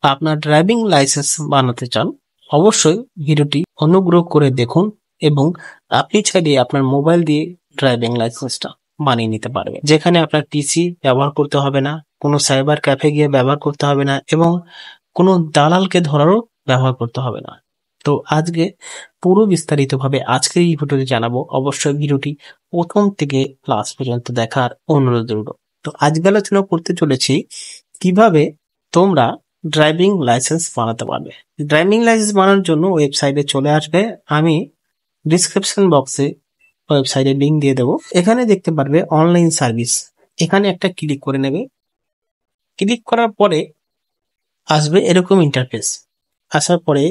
আপনার driving licence বানাতে চান, অবশ্যই ভিডিওটি অনুগ্রহ করে দেখুন এবং আপনি চাইলে আপনার মোবাইল দিয়ে ড্রাইভিং লাইসেন্সটা বানিয়ে নিতে পারবেন, যেখানে আপনার পিসি ব্যবহার করতে হবে না, কোনো সাইবার ক্যাফে গিয়ে ব্যবহার করতে হবে না এবং কোনো দালালকে ধরারও ব্যবহার করতে হবে না। তো আজকে পুরো বিস্তারিতভাবে আজকের এই ভিডিওতে জানাবো। অবশ্যই ভিডিওটি প্রথম থেকে লাস্ট পর্যন্ত দেখার অনুরোধ রইল। তো আজকে আলোচনা করতে চলেছি কিভাবে তোমরা ড্রাইভিং লাইসেন্স বানাতে পারবে। ড্রাইভিং লাইসেন্স বানানোর জন্য ওয়েবসাইটে চলে আসবে, আমি ডিসক্রিপশন বক্সে ওয়েবসাইটের লিংক দিয়ে দেবো। এখানে দেখতে পারবে অনলাইন সার্ভিস, এখানে একটা ক্লিক করে নেবে। ক্লিক করার পরে আসবে এরকম ইন্টারফেস। আসার পরে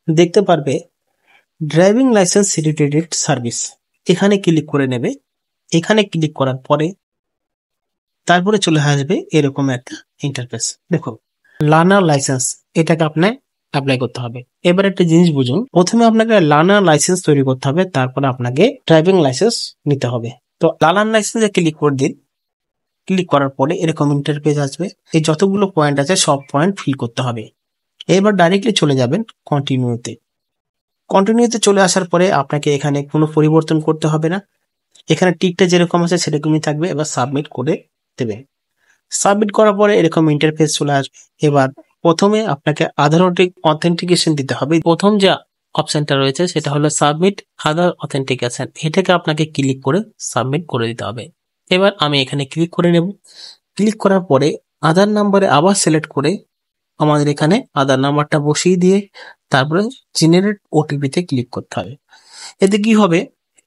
দেখতে পারবে ড্রাইভিং লাইসেন্স রিলেটেড সার্ভিস, এখানে ক্লিক করে নেবে। এখানে ক্লিক করার পরে তারপরে চলে আসবে এরকম একটা ইন্টারফেস। দেখো, লার্নার লাইসেন্স, এটাকে আপনার অ্যাপ্লাই করতে হবে। এবার একটা জিনিস বুঝুন, প্রথমে আপনাকে লার্নার লাইসেন্স তৈরি করতে হবে, তারপরে আপনাকে ড্রাইভিং লাইসেন্স নিতে হবে। তো লার্নার লাইসেন্সে ক্লিক করে দিন। ক্লিক করার পরে এরকম ইন্টারফেস আসবে। এই যতগুলো পয়েন্ট আছে সব পয়েন্ট ফিল করতে হবে। এবার ডাইরেক্টলি চলে যাবেন কন্টিনিউতে। কন্টিনিউতে চলে আসার পরে আপনাকে এখানে কোনো পরিবর্তন করতে হবে না, এখানে টিকটা যেরকম আছে সেরকমই থাকবে। এবার সাবমিট করে দেবে। সাবমিট করার পরে এরকম ইন্টারফেস চলে আসবে। এবার প্রথমে আপনাকে আধার অথেন্টিকেশন দিতে হবে। প্রথম যে অপশনটা রয়েছে সেটা হলো সাবমিট আধার অথেন্টিকেশন, এটাকে আপনাকে ক্লিক করে সাবমিট করে দিতে হবে। এবার আমি এখানে ক্লিক করে নেব। ক্লিক করার পরে আধার নাম্বারে আবার সিলেক্ট করে আমাদের এখানে আধার নাম্বারটা বসিয়ে দিয়ে তারপরে জেনারেট ওটিপিতে ক্লিক করতে হবে। এতে কি হবে,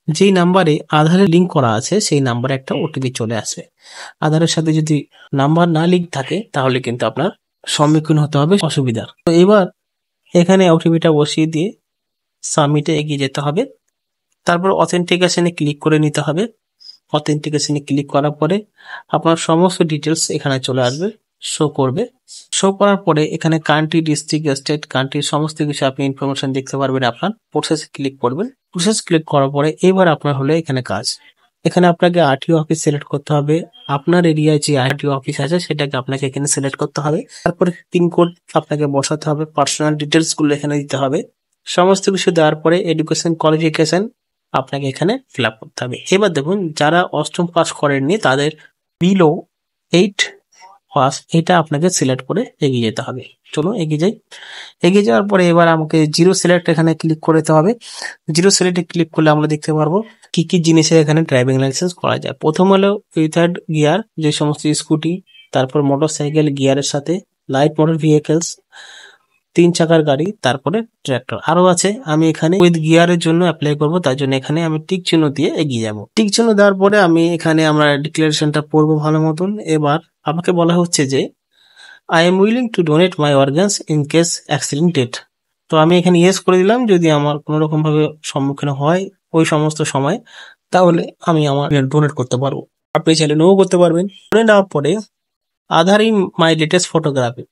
যেই নাম্বারে আধারে লিঙ্ক করা আছে সেই নাম্বারে একটা ওটিপি চলে আসবে। আধারের সাথে যদি নাম্বার না লিঙ্ক থাকে তাহলে কিন্তু আপনার সম্মুখীন হতে হবে অসুবিধার। তো এবার এখানে ওটিপিটা বসিয়ে দিয়ে সাবমিটে এগিয়ে যেতে হবে। তারপর অথেন্টিকেশনে ক্লিক করে নিতে হবে। অথেন্টিকেশনে ক্লিক করার পরে আপনার সমস্ত ডিটেলস এখানে চলে আসবে, শো করবে। শো করার পরে এখানে কান্ট্রি, ডিস্ট্রিক্ট, স্টেট, কান্ট্রি সমস্ত কিছু আপনি ইনফরমেশন দেখতে পারবেন। আপনার প্রসেসে ক্লিক করবেন। প্রসেস ক্লিক করার পরে এবার আপনার হলো এখানে কাজ। এখানে আপনাকে আরটিও অফিস সিলেক্ট করতে হবে। আপনার এরিয়ায় যে আরটিও অফিস আছে সেটাকে আপনাকে এখানে সিলেক্ট করতে হবে। তারপরে পিনকোড আপনাকে বসাতে হবে, পার্সোনাল ডিটেলস গুলো এখানে দিতে হবে। সমস্ত কিছু দেওয়ার পরে এডুকেশন কোয়ালিফিকেশন আপনাকে এখানে ফিল আপ করতে হবে। এবার দেখুন, যারা অষ্টম পাস করেননি তাদের বিলো 8 পাস, এটা আপনাকে সিলেক্ট করে এগিয়ে যেতে হবে। চলো এগিয়ে যাই। এগিয়ে যাওয়ার পরে এবার আমাকে জিরো সিলেক্ট এখানে ক্লিক করতে হবে। জিরো সিলেক্টে ক্লিক করলে আমরা দেখতে পারবো কি কি জিনিসের এখানে ড্রাইভিং লাইসেন্স করা যায়। প্রথম হলো উইথাউট গিয়ার, যে সমস্ত স্কুটি, তারপর মোটরসাইকেল গিয়ারের সাথে, লাইট মোটর ভেহিকেলস, 3 চাকার গাড়ি, তারপরে ট্র্যাক্টর আরো আছে। আমি এখানে উইথ গিয়ারের জন্য অ্যাপ্লাই করব, তার জন্য এখানে আমি টিক চিহ্ন দিয়ে এগিয়ে যাব। টিক চিহ্ন দেওয়ার পরে আমি এখানে আমরা ডিক্লারেশনটা পড়বো ভালো মতন। এবার আমাকে বলা হচ্ছে যে I am willing to donate my organs in case accident death. তো আমি এখানে ইয়েস করে দিলাম। যদি আমার কোনো রকম ভাবে সম্মুখীন হয় ওই সমস্ত সময়, তাহলে আমি আমার ডোনেট করতে পারবো। আপনি চাইলে নো করতে পারবেন। করে নেওয়ার পরে আধার ইন মাই লেটেস্ট ফটোগ্রাফি,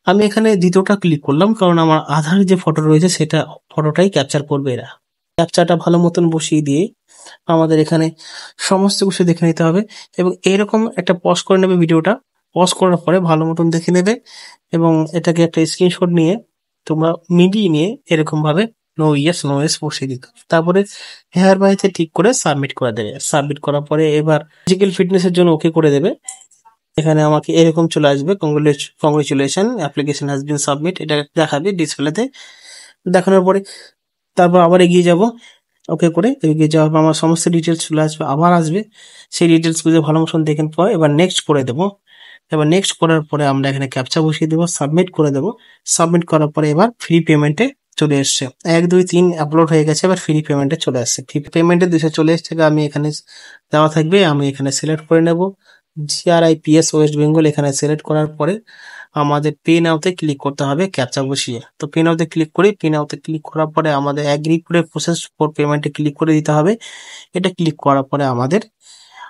আমি এখানে দ্বিতীয়টা ক্লিক করলাম, কারণ আমার আধার যে ফটো রয়েছে সেটা ফটোটাই ক্যাপচার করবে এরা। ক্যাপচারটা ভালো মতন বসিয়ে দিয়ে আমাদের এখানে সমস্ত কিছু দেখে নিতে হবে এবং এরকম একটা পজ করে নেবে। ভিডিওটা পজ করার পরে ভালো মতন দেখে নেবে এবং এটাকে একটা স্ক্রিনশট নিয়ে তোমরা মিলিয়ে নিয়ে এরকম ভাবে নো ইয়েস বসিয়ে দিতে। তারপরে হেয়ার বাইতে ঠিক করে সাবমিট করে দেবে। সাবমিট করার পরে এবার ফিজিক্যাল ফিটনেসের জন্য ওকে করে দেবে। এখানে আমাকে এরকম চলে আসবে, congratulation application has been submit, এটা দেখাবে ডিসপ্লেতে। দেখানোর পরে তারপর আবার এগিয়ে যাব। ওকে করে এগিয়ে যাওয়ার পর আমার সমস্ত ডিটেলস চলে আসবে, আবার আসবে। সেই ডিটেলস গুলো ভালো মতন দেখেন পর এবার নেক্সট করে দেবো। এবার নেক্সট করার পরে আমরা এখানে ক্যাপচা বসিয়ে দেবো, সাবমিট করে দেবো। সাবমিট করার পরে এবার ফ্রি পেমেন্টে চলে এসছে। 1 2 3 আপলোড হয়ে গেছে, এবার ফ্রি পেমেন্টে চলে আসছে। ফ্রি পেমেন্টের দিশে চলে এসছে, আমি এখানে দেওয়া থাকবে, আমি এখানে সিলেক্ট করে নেব GRIPS ওয়েস্ট বেঙ্গল। এখানে সিলেক্ট করার পরে আমাদের পে নাওতে ক্লিক করতে হবে ক্যাপচা বসিয়ে। তো পে নাওতে ক্লিক করি। পে নাওতে ক্লিক করার পরে আমাদের অ্যাগ্রি করে প্রসেস ফর পেমেন্টে ক্লিক করে দিতে হবে। এটা ক্লিক করার পরে আমাদের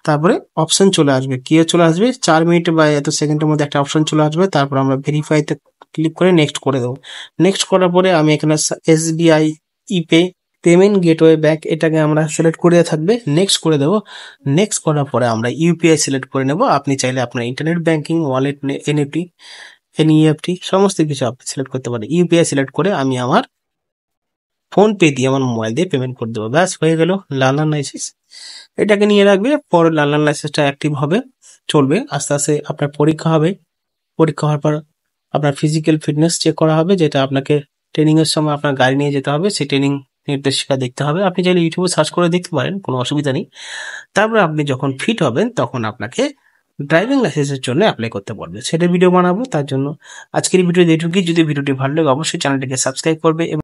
তারপরে অপশন চলে আসবে, কি চলে আসবে 4 মিনিট বা এত সেকেন্ডের মধ্যে একটা অপশন চলে আসবে। তারপর আমরা ভেরিফাইতে ক্লিক করে নেক্সট করে দেবো। নেক্সট করার পরে আমি এখানে SBI ইপে পেমেন্ট গেটওয়ে ব্যাংক এটাকে আমরা সিলেক্ট করে থাকবে, নেক্সট করে দেবো। নেক্সট করার পরে আমরা ইউপিআই সিলেক্ট করে নেব। আপনি চাইলে আপনার internet banking, wallet, NFT NEFT সমস্ত কিছু আপনি সিলেক্ট করতে পারেন। ইউপিআই সিলেক্ট করে আমি আমার ফোন পে দিয়ে আমার মোবাইল দিয়ে পেমেন্ট করে দেবো। ব্যাস হয়ে গেল লার্নার লাইসেন্স। এটাকে নিয়ে রাখবে, পরে লার্নার লাইসেন্সটা অ্যাক্টিভ হবে, চলবে। আস্তে আস্তে আপনার পরীক্ষা হবে, পরীক্ষা হওয়ার পর আপনার ফিজিক্যাল ফিটনেস চেক করা হবে, যেটা আপনাকে ট্রেনিং এর সময় আপনার গাড়ি নিয়ে যেতে হবে, সেই ট্রেনিং নির্দেশিকা দেখতে হবে। আপনি চাইলে ইউটিউবে সার্চ করে দেখতে পারেন, কোনো অসুবিধা নেই। তারপরে আপনি যখন ফিট হবেন তখন আপনাকে ড্রাইভিং লাইসেন্সের জন্য অ্যাপ্লাই করতে পারবে। সেটা ভিডিও বানাবো, তার জন্য আজকের এই ভিডিও এইটুকুই। যদি ভিডিওটি ভালো লাগে অবশ্যই চ্যানেলটিকে সাবস্ক্রাইব করবে এবং